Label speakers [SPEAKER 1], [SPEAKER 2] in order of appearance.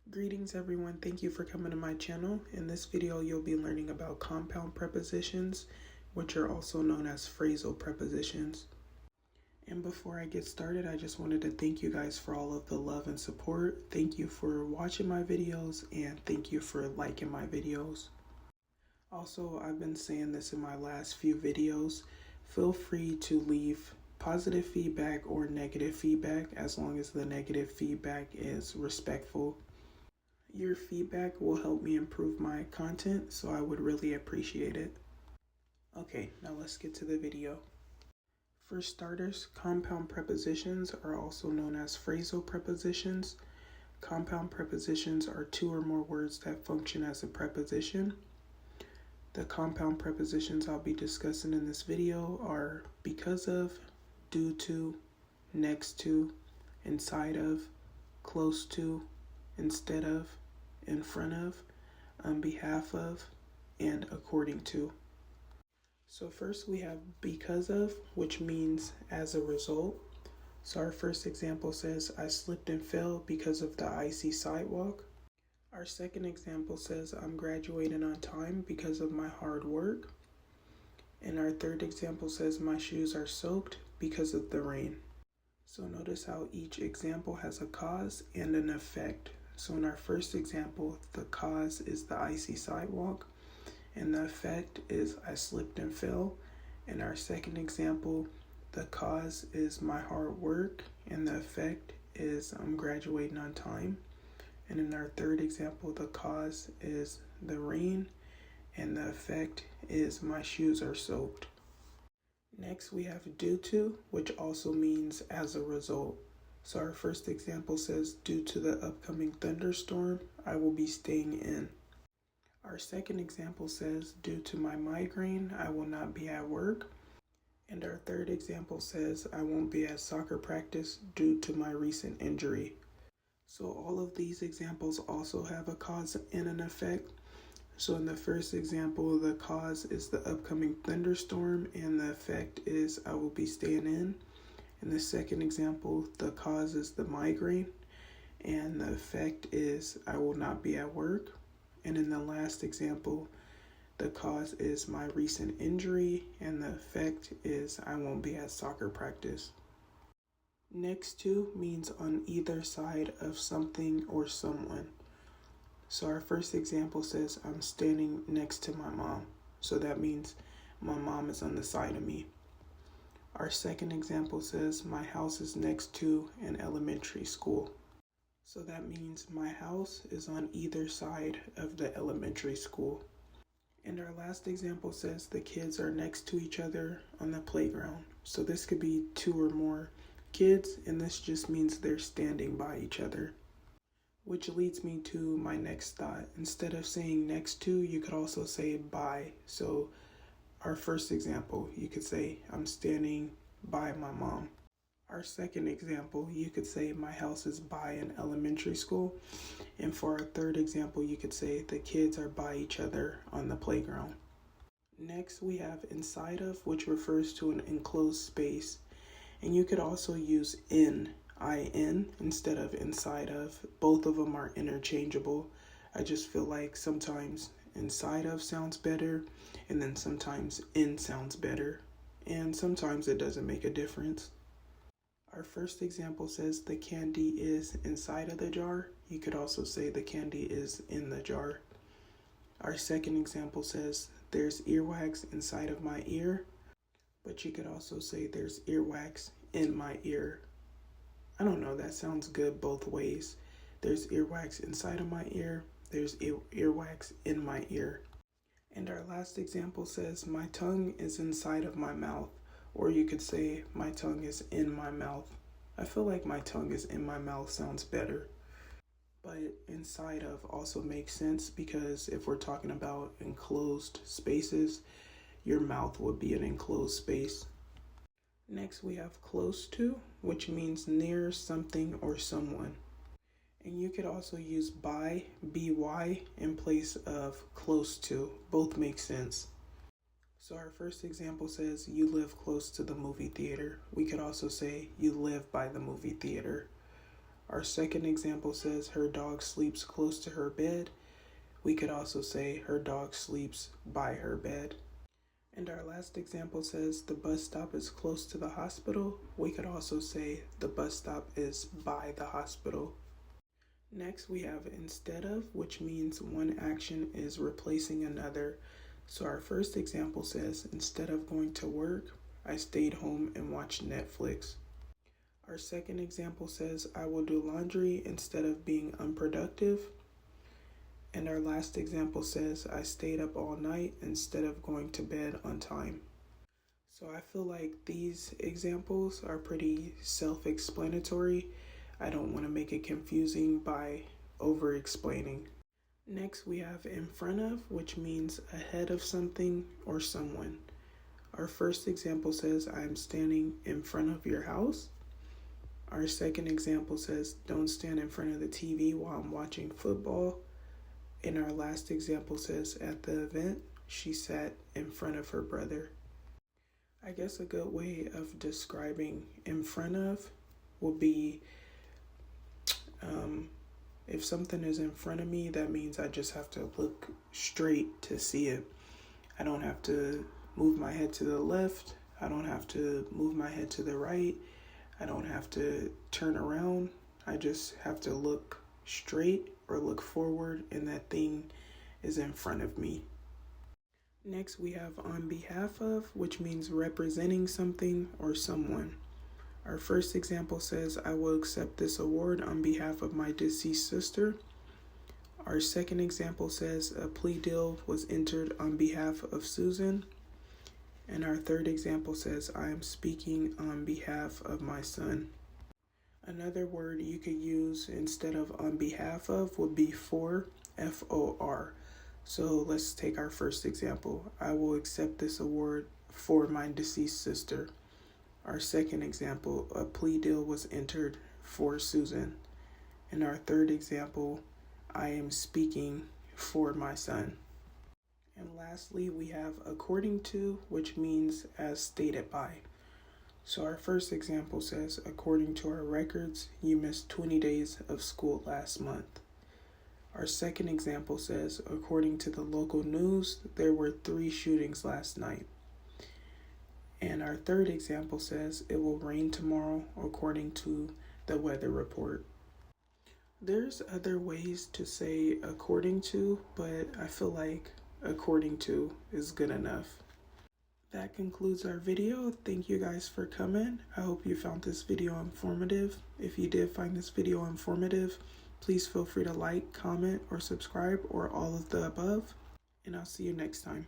[SPEAKER 1] Greetings everyone, thank you for coming to my channel. In this video you'll be learning about compound prepositions, which are also known as phrasal prepositions. And before I get started, I just wanted to thank you guys for all of the love and support. Thank you for watching my videos and thank you for liking my videos. Also, I've been saying this in my last few videos. Feel free to leave positive feedback or negative feedback as long as the negative feedback is respectful. Your feedback will help me improve my content, so I would really appreciate it. Okay, now let's get to the video. For starters, compound prepositions are also known as phrasal prepositions. Compound prepositions are two or more words that function as a preposition. The compound prepositions I'll be discussing in this video are because of, due to, next to, inside of, close to, instead of, in front of, on behalf of, and according to. So first we have because of, which means as a result. So our first example says, I slipped and fell because of the icy sidewalk. Our second example says, I'm graduating on time because of my hard work. And our third example says, my shoes are soaked because of the rain. So notice how each example has a cause and an effect. So in our first example, the cause is the icy sidewalk, and the effect is I slipped and fell. In our second example, the cause is my hard work, and the effect is I'm graduating on time. And in our third example, the cause is the rain, and the effect is my shoes are soaked. Next, we have due to, which also means as a result. So our first example says, due to the upcoming thunderstorm, I will be staying in. Our second example says, due to my migraine, I will not be at work. And our third example says, I won't be at soccer practice due to my recent injury. So all of these examples also have a cause and an effect. So in the first example, the cause is the upcoming thunderstorm and the effect is I will be staying in. In the second example, the cause is the migraine and the effect is I will not be at work. And in the last example, the cause is my recent injury and the effect is I won't be at soccer practice. Next to means on either side of something or someone. So our first example says I'm standing next to my mom. So that means my mom is on the side of me. Our second example says my house is next to an elementary school. So that means my house is on either side of the elementary school. And our last example says the kids are next to each other on the playground. So this could be two or more kids, and this just means they're standing by each other. Which leads me to my next thought. Instead of saying next to, you could also say by. So our first example, you could say, I'm standing by my mom. Our second example, you could say, my house is by an elementary school. And for our third example, you could say, the kids are by each other on the playground. Next, we have inside of, which refers to an enclosed space. And you could also use in instead of inside of. Both of them are interchangeable. I just feel like sometimes inside of sounds better and then sometimes in sounds better, and sometimes it doesn't make a difference. Our first example says the candy is inside of the jar. You could also say the candy is in the jar. Our second example says there's earwax inside of my ear, but you could also say there's earwax in my ear. I don't know, that sounds good both ways. There's earwax inside of my ear, there's earwax in my ear. And our last example says my tongue is inside of my mouth, or you could say my tongue is in my mouth. I feel like my tongue is in my mouth sounds better. But inside of also makes sense because if we're talking about enclosed spaces, your mouth would be an enclosed space. Next, we have close to, which means near something or someone. And you could also use by, by, in place of close to. Both make sense. So our first example says you live close to the movie theater. We could also say you live by the movie theater. Our second example says her dog sleeps close to her bed. We could also say her dog sleeps by her bed. And our last example says the bus stop is close to the hospital. We could also say the bus stop is by the hospital. Next, we have instead of, which means one action is replacing another. So our first example says, instead of going to work, I stayed home and watched Netflix. Our second example says, I will do laundry instead of being unproductive. And our last example says, I stayed up all night instead of going to bed on time. So I feel like these examples are pretty self-explanatory. I don't want to make it confusing by over-explaining. Next, we have in front of, which means ahead of something or someone. Our first example says, I am standing in front of your house. Our second example says, don't stand in front of the TV while I'm watching football. And our last example says, at the event, she sat in front of her brother. I guess a good way of describing in front of would be, if something is in front of me, that means I just have to look straight to see it. I don't have to move my head to the left. I don't have to move my head to the right. I don't have to turn around. I just have to look straight or look forward, and that thing is in front of me. Next, we have on behalf of, which means representing something or someone. Our first example says, I will accept this award on behalf of my deceased sister. Our second example says, a plea deal was entered on behalf of Susan. And our third example says, I am speaking on behalf of my son. Another word you could use instead of on behalf of would be for, F-O-R. So let's take our first example. I will accept this award for my deceased sister. Our second example, a plea deal was entered for Susan. And our third example, I am speaking for my son. And lastly, we have according to, which means as stated by. So our first example says, according to our records, you missed 20 days of school last month. Our second example says, according to the local news, there were 3 shootings last night. And our third example says, it will rain tomorrow according to the weather report. There's other ways to say according to, but I feel like according to is good enough. That concludes our video. Thank you guys for coming. I hope you found this video informative. If you did find this video informative, please feel free to like, comment, or subscribe, or all of the above. And I'll see you next time.